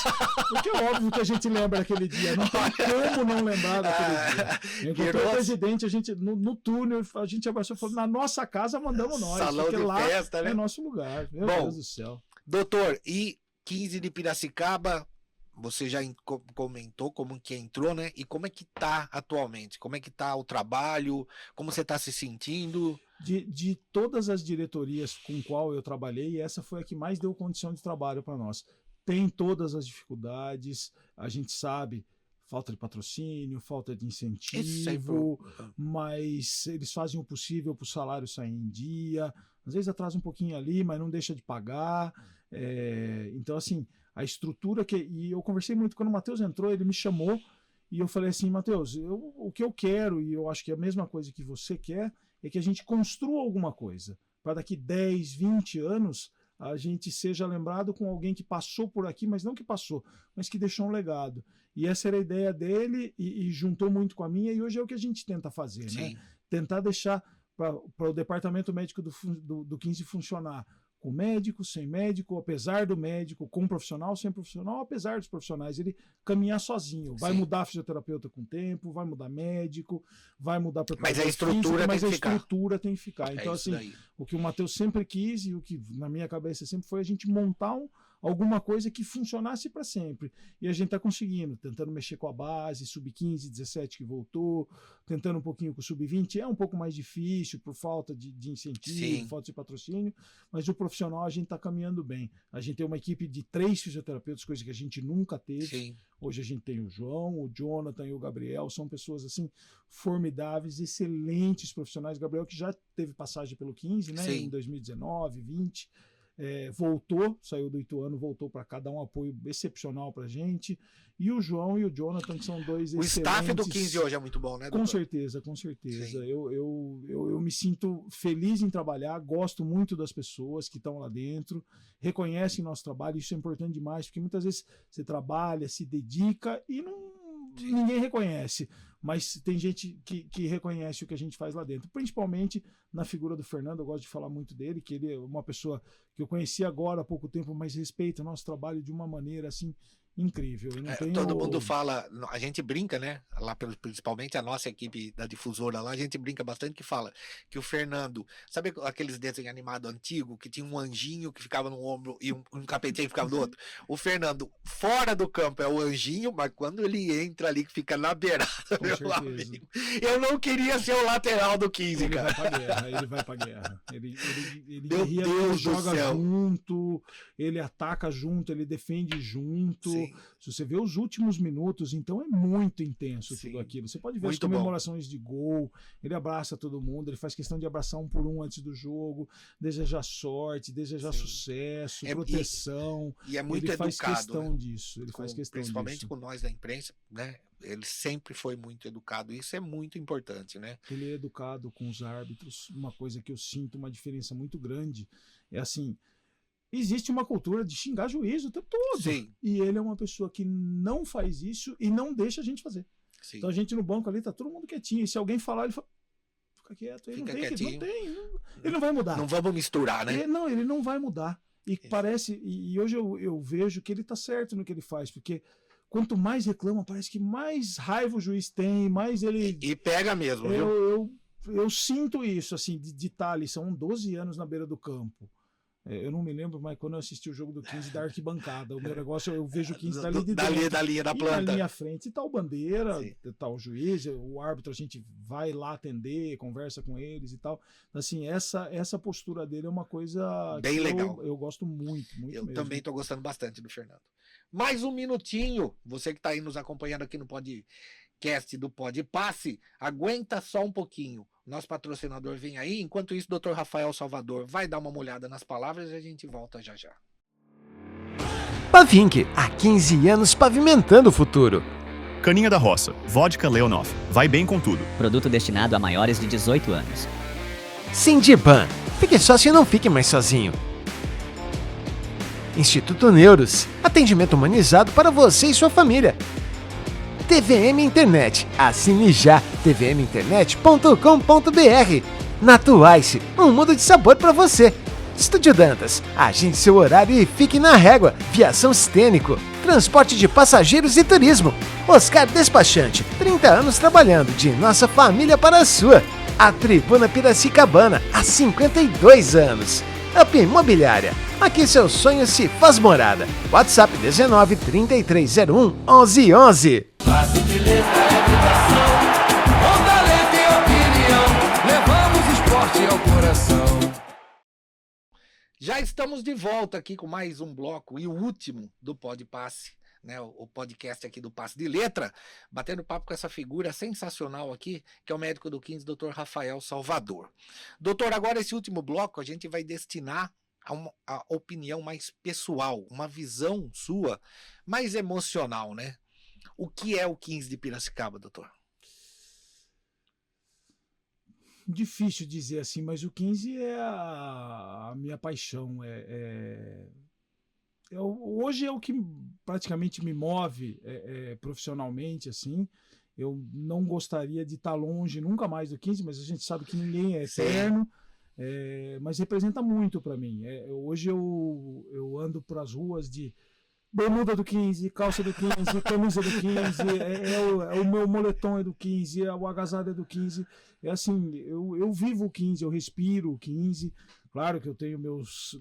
Porque é óbvio que a gente lembra daquele dia, não tem como não lembrar daquele dia. Enquanto o presidente, a gente, no túnel, a gente abraçou e falou, na nossa casa mandamos nós. Salão porque de lá festa, né? É nosso lugar, meu Deus do céu. Doutor, e 15 de Piracicaba, você já comentou como que entrou, né? E como é que tá atualmente? Como é que tá o trabalho? Como você tá se sentindo? De todas as diretorias com qual eu trabalhei, essa foi a que mais deu condição de trabalho para nós. Tem todas as dificuldades, a gente sabe, falta de patrocínio, falta de incentivo, mas eles fazem o possível para o salário sair em dia, às vezes atrasa um pouquinho ali, mas não deixa de pagar. Então, assim, a estrutura e eu conversei muito, quando o Matheus entrou, ele me chamou e eu falei assim, Matheus, o que eu quero, e eu acho que é a mesma coisa que você quer, é que a gente construa alguma coisa, para daqui 10, 20 anos a gente seja lembrado com alguém que passou por aqui, mas não que passou, mas que deixou um legado. E essa era a ideia dele e juntou muito com a minha, e hoje é o que a gente tenta fazer, né? Tentar deixar para o departamento médico do 15 funcionar com médico, sem médico, apesar do médico, com profissional, sem profissional, apesar dos profissionais, ele caminhar sozinho. Vai mudar fisioterapeuta com o tempo, vai mudar médico, vai mudar preparador mas a estrutura físico, tem que estrutura tem que ficar. Então, assim, o que o Matheus sempre quis e o que na minha cabeça sempre foi a gente montar alguma coisa que funcionasse para sempre. E a gente está conseguindo, tentando mexer com a base, sub-15, 17 que voltou, tentando um pouquinho com o sub-20. É um pouco mais difícil por falta de incentivo, falta de patrocínio, mas o profissional a gente está caminhando bem. A gente tem uma equipe de 3 fisioterapeutas, coisa que a gente nunca teve. Hoje a gente tem o João, o Jonathan e o Gabriel, são pessoas assim formidáveis, excelentes profissionais. Gabriel que já teve passagem pelo 15, né, em 2019, 20. Voltou, saiu do Ituano, voltou para cá, dar um apoio excepcional para a gente. E o João e o Jonathan, que são dois excelentes. O staff do 15 hoje é muito bom, né, doutor? Com certeza, com certeza. Eu me sinto feliz em trabalhar, gosto muito das pessoas que estão lá dentro, reconhecem nosso trabalho, isso é importante demais, porque muitas vezes você trabalha, se dedica e ninguém reconhece. Mas tem gente que reconhece o que a gente faz lá dentro, principalmente na figura do Fernando. Eu gosto de falar muito dele, que ele é uma pessoa que eu conheci agora há pouco tempo, mas respeita o nosso trabalho de uma maneira assim incrível. Todo mundo fala, a gente brinca, né? Lá, principalmente a nossa equipe da difusora lá, a gente brinca bastante que fala que o Fernando, sabe aqueles desenhos animados antigos que tinha um anjinho que ficava no ombro e um capetinho que ficava do outro? O Fernando, fora do campo, é o anjinho, mas quando ele entra ali, que fica na beirada, meu amigo, eu não queria ser o lateral do 15, ele cara. Ele vai pra guerra. Ele meu Deus joga do céu. Junto, ele ataca junto, ele defende junto. Se você vê os últimos minutos, então é muito intenso tudo aquilo. Você pode ver muito as comemorações de gol, ele abraça todo mundo, ele faz questão de abraçar um por um antes do jogo, desejar sorte, desejar sucesso, proteção. E é muito ele educado. Faz questão disso. Ele faz questão principalmente disso. com nós da imprensa, né? Ele sempre foi muito educado. Isso é muito importante, né? Ele é educado com os árbitros. Uma coisa que eu sinto uma diferença muito grande é assim, existe uma cultura de xingar juiz o tempo todo. Sim. E ele é uma pessoa que não faz isso e não deixa a gente fazer. Sim. Então a gente no banco ali tá todo mundo quietinho. E se alguém falar, ele fala, fica quieto. Ele Fica não tem, quietinho. ele não vai mudar. Não vamos misturar, né? Ele não vai mudar. E parece, e hoje eu vejo que ele tá certo no que ele faz, porque quanto mais reclama, parece que mais raiva o juiz tem, mais ele... E pega mesmo, viu? Eu sinto isso, assim, de estar ali, são 12 anos na beira do campo. Eu não me lembro, mas quando eu assisti o jogo do 15 da arquibancada, o meu negócio, eu vejo o 15 dali de dentro. Da linha da E planta. na linha frente tá o bandeira, Sim. tá o juiz, o árbitro, a gente vai lá atender, conversa com eles e tal. Assim, essa postura dele é uma coisa bem legal. Eu gosto muito Eu mesmo. também tô gostando bastante do Fernando. Mais um minutinho, você que tá aí nos acompanhando aqui no podcast do Pode Passe, aguenta só um pouquinho. Nosso patrocinador vem aí, enquanto isso, Dr. Rafael Salvador vai dar uma olhada nas palavras e a gente volta já já. Pavink, há 15 anos pavimentando o futuro. Caninha da Roça, vodka Leonov, vai bem com tudo. Produto destinado a maiores de 18 anos. Sindiban, fique sócio e não fique mais sozinho. Instituto Neuros, atendimento humanizado para você e sua família. TVM Internet, assine já, tvminternet.com.br. Natuice, um mundo de sabor para você. Estúdio Dantas, agende seu horário e fique na régua. Viação Stênico, transporte de passageiros e turismo. Oscar Despachante, 30 anos trabalhando de nossa família para a sua. A Tribuna Piracicabana, há 52 anos. Up Imobiliária, aqui seu sonho se faz morada. WhatsApp 19 3301 1111. Passe de letra é vibração, com talento e opinião, levamos esporte ao coração. Já estamos de volta aqui com mais um bloco e o último do Pode Passe, né? O podcast aqui do Passe de Letra, batendo papo com essa figura sensacional aqui, que é o médico do 15, Dr. Rafael Salvador. Doutor, agora esse último bloco a gente vai destinar a opinião mais pessoal, uma visão sua mais emocional, né? O que é o 15 de Piracicaba, doutor? Difícil dizer assim, mas o 15 é a minha paixão. Hoje é o que praticamente me move profissionalmente, assim. Eu não gostaria de estar longe nunca mais do 15, mas a gente sabe que ninguém é eterno. Mas representa muito para mim. Hoje eu ando para as ruas de bermuda do 15, calça do 15, camisa do 15, o meu moletom é do 15, o agasalho é do 15. É assim, eu vivo o 15, eu respiro o 15. Claro que eu tenho meus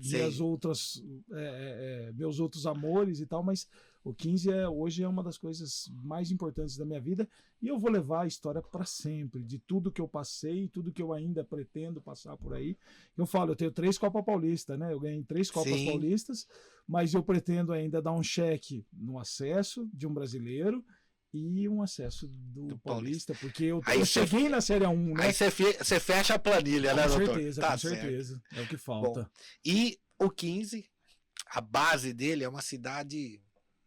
outros amores e tal, mas o 15 hoje é uma das coisas mais importantes da minha vida e eu vou levar a história para sempre, de tudo que eu passei, tudo que eu ainda pretendo passar por aí. Eu falo, eu tenho 3 Copas Paulistas, né? Eu ganhei 3 Copas Paulistas, mas eu pretendo ainda dar um cheque no acesso de um brasileiro e um acesso do Paulista, porque eu cheguei na Série A1, né? Aí você fecha a planilha, né, doutor? Com certeza. É o que falta. Bom, e o 15, a base dele é uma cidade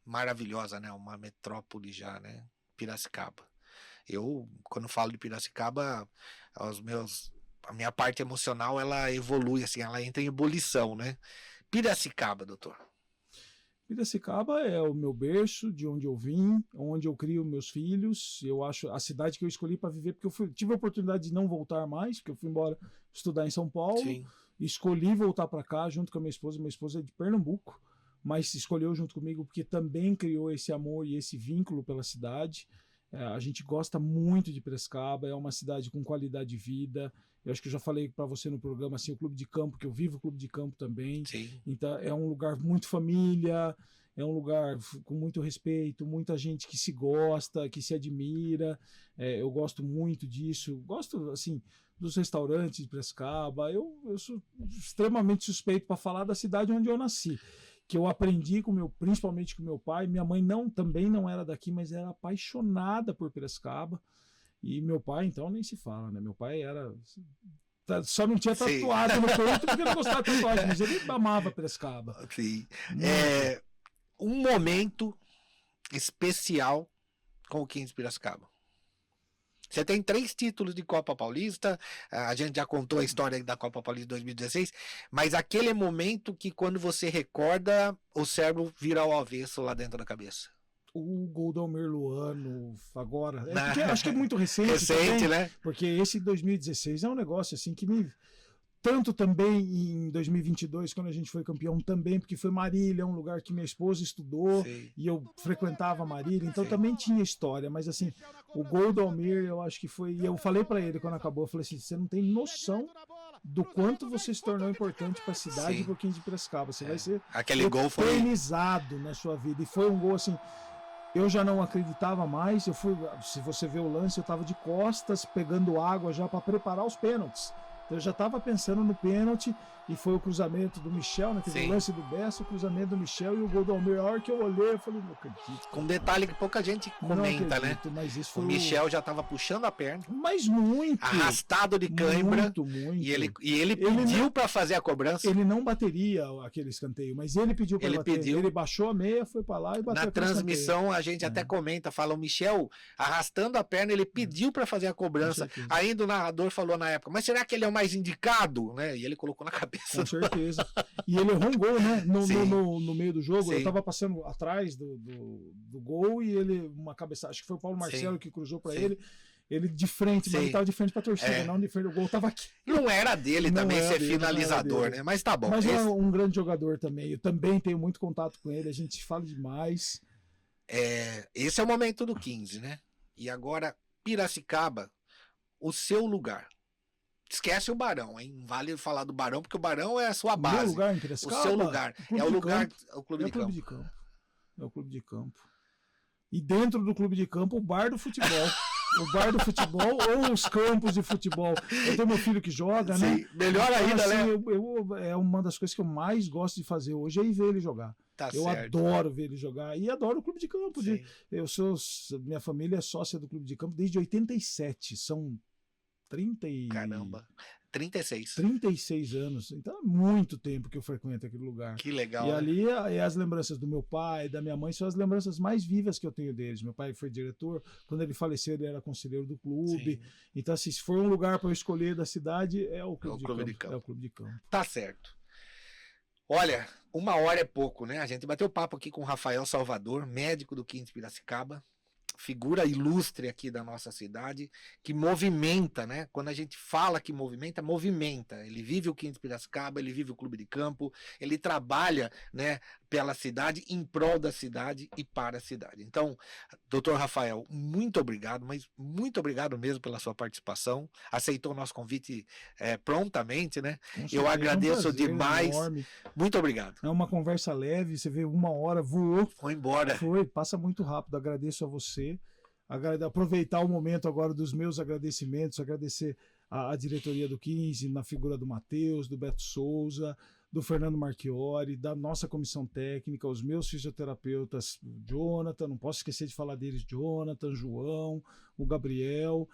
maravilhosa, né? Uma metrópole já, né? Piracicaba. Eu, quando falo de Piracicaba, a minha parte emocional, ela evolui, assim, ela entra em ebulição, né? Piracicaba, doutor. Piracicaba é o meu berço, de onde eu vim, onde eu crio meus filhos. Eu acho a cidade que eu escolhi para viver, porque eu tive a oportunidade de não voltar mais, porque eu fui embora estudar em São Paulo. Sim. Escolhi voltar para cá junto com a minha esposa. Minha esposa é de Pernambuco, mas escolheu junto comigo porque também criou esse amor e esse vínculo pela cidade. A gente gosta muito de Piracicaba, é uma cidade com qualidade de vida. Eu acho que eu já falei para você no programa, assim, o clube de campo, que eu vivo o clube de campo também. Sim. Então é um lugar muito família, é um lugar com muito respeito, muita gente que se gosta, que se admira. Eu gosto muito disso. Gosto, assim, dos restaurantes de Piracicaba. Eu sou extremamente suspeito para falar da cidade onde eu nasci, que eu aprendi principalmente com meu pai. Minha mãe também não era daqui, mas era apaixonada por Piracicaba. E meu pai, então, nem se fala, né? Meu pai só não tinha tatuado no peito porque não gostava de tatuagem, mas ele amava Piracicaba. Sim. Um momento especial com o 15 Piracicaba? Você tem 3 títulos de Copa Paulista, a gente já contou a história da Copa Paulista de 2016, mas aquele momento que quando você recorda, o cérebro vira ao avesso lá dentro da cabeça. O gol do Almir Luano agora, porque acho que é muito recente. Recente, também, né? Porque esse 2016 é um negócio assim que me... Tanto também em 2022, quando a gente foi campeão também, porque foi Marília, um lugar que minha esposa estudou, Sim. e eu frequentava Marília, então Sim. também tinha história, mas assim, o gol do Almir, eu acho que foi, e eu falei pra ele quando acabou, eu falei assim, você não tem noção do quanto você se tornou importante pra cidade Sim. e pro 15 de Piracicaba, você vai ser Aquele gol foi... eternizado na sua vida, e foi um gol assim, eu já não acreditava mais, se você vê o lance, eu tava de costas, pegando água já pra preparar os pênaltis. Eu já estava pensando no pênalti e foi o cruzamento do Michel, né? Teve o lance do Bessa, o cruzamento do Michel e o gol do Almir. A hora que eu olhei, eu falei, não acredito. Com um detalhe que pouca gente comenta, acredito, né? Mas isso O foi Michel já estava puxando a perna, Mas muito. arrastado de cãibra, Muito. e ele pediu para fazer a cobrança. Ele não bateria aquele escanteio, mas ele pediu para bater. Pediu. Ele baixou a meia, foi para lá e bateu. Na transmissão a gente até comenta, fala, o Michel arrastando a perna, ele pediu para fazer a cobrança. Ainda o narrador falou na época, mas será que ele é o mais indicado? Né? E ele colocou na cabeça. Com certeza. E ele errou um gol, né? No meio do jogo. Sim. Eu tava passando atrás do gol e ele, uma cabeçada, acho que foi o Paulo Marcelo que cruzou para ele. Ele de frente, mas ele tava de frente pra torcida, não de frente. O gol tava aqui. Não era dele Não também era ser dele, finalizador, né? Mas tá bom. Mas é um grande jogador também. Eu também tenho muito contato com ele, a gente fala demais. Esse é o momento do 15, né? E agora, Piracicaba, o seu lugar. Esquece o Barão, hein? Não vale falar do Barão, porque o Barão é a sua base. Meu lugar em Piracicaba, o seu lugar. É o lugar. O clube de campo. É o clube de campo. E dentro do clube de campo, o bar do futebol. O bar do futebol ou os campos de futebol. Eu tenho meu filho que joga, Sim, né? melhor ainda, assim, né? É uma das coisas que eu mais gosto de fazer hoje é ir ver ele jogar. Tá eu certo. adoro ver ele jogar e adoro o clube de campo. Minha família é sócia do clube de campo desde 87. São 30 e... Caramba. 36. 36 anos. Então é muito tempo que eu frequento aquele lugar. Que legal. E ali as lembranças do meu pai, da minha mãe, são as lembranças mais vivas que eu tenho deles. Meu pai foi diretor, quando ele faleceu, ele era conselheiro do clube. Sim. Então, assim, se for um lugar para eu escolher da cidade, é o clube de campo. É o clube de campo. Tá certo. Olha, 1 hora é pouco, né? A gente bateu papo aqui com o Rafael Salvador, médico do 15 Piracicaba. Figura ilustre aqui da nossa cidade, que movimenta, né? Quando a gente fala que movimenta. Ele vive o 15 Piracicaba, ele vive o clube de campo, ele trabalha, né, pela cidade, em prol da cidade e para a cidade. Então, doutor Rafael, muito obrigado, mas muito obrigado mesmo pela sua participação. Aceitou o nosso convite prontamente, né? Eu agradeço demais. Enorme. Muito obrigado. É uma conversa leve, você vê 1 hora, voou. Foi embora. Passa muito rápido. Agradeço a você. Aproveitar o momento agora dos meus agradecimentos, agradecer a diretoria do 15, na figura do Matheus, do Beto Souza, do Fernando Marchiori, da nossa comissão técnica, os meus fisioterapeutas, Jonathan, não posso esquecer de falar deles, Jonathan, João, o Gabriel,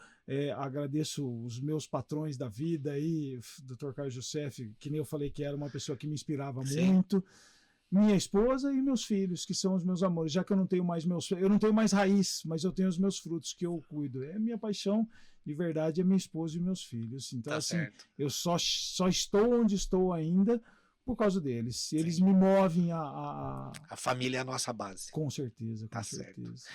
agradeço os meus patrões da vida aí, Dr. Carlos Youssef, que nem eu falei que era uma pessoa que me inspirava muito, minha esposa e meus filhos, que são os meus amores, já que eu não tenho mais raiz, mas eu tenho os meus frutos que eu cuido. É minha paixão, de verdade, é minha esposa e meus filhos. Então, assim, certo. Eu só estou onde estou ainda por causa deles. Eles me movem a família é a nossa base. Com certeza, com certeza.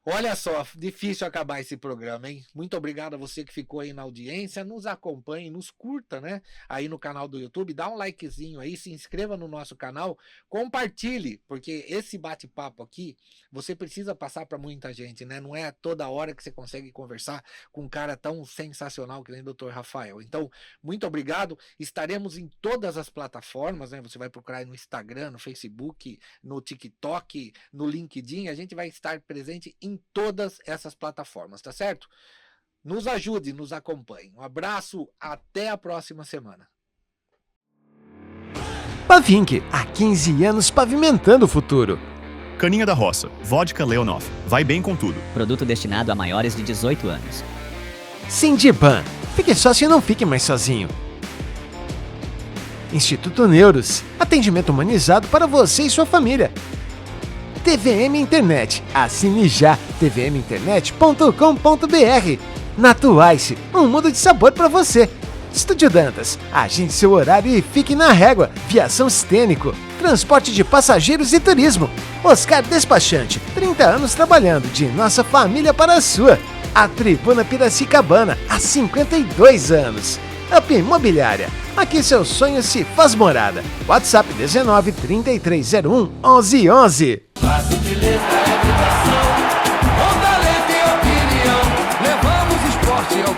Olha só, difícil acabar esse programa, hein? Muito obrigado a você que ficou aí na audiência, nos acompanhe, nos curta, né? Aí no canal do YouTube, dá um likezinho aí, se inscreva no nosso canal, compartilhe, porque esse bate-papo aqui, você precisa passar para muita gente, né? Não é toda hora que você consegue conversar com um cara tão sensacional que nem o Dr. Rafael. Então, muito obrigado, estaremos em todas as plataformas, né? Você vai procurar aí no Instagram, no Facebook, no TikTok, no LinkedIn, a gente vai estar presente em todas essas plataformas, tá certo? Nos ajude, nos acompanhe. Um abraço, até a próxima semana. Pavink, há 15 anos pavimentando o futuro. Caninha da Roça, vodka Leonov, vai bem com tudo. Produto destinado a maiores de 18 anos. Sindiban, fique sócio e não fique mais sozinho. Instituto Neuros, atendimento humanizado para você e sua família. TVM Internet. Assine já tvminternet.com.br. Na Twice, um mundo de sabor para você. Estúdio Dantas, agende seu horário e fique na régua. Viação Stênico, transporte de passageiros e turismo. Oscar Despachante, 30 anos trabalhando de nossa família para a sua. A Tribuna Piracicabana, há 52 anos. Up Imobiliária, aqui seu sonho se faz morada. WhatsApp 19 3301 1111. Passe de letra é vibração, com talento e opinião, levamos esporte ao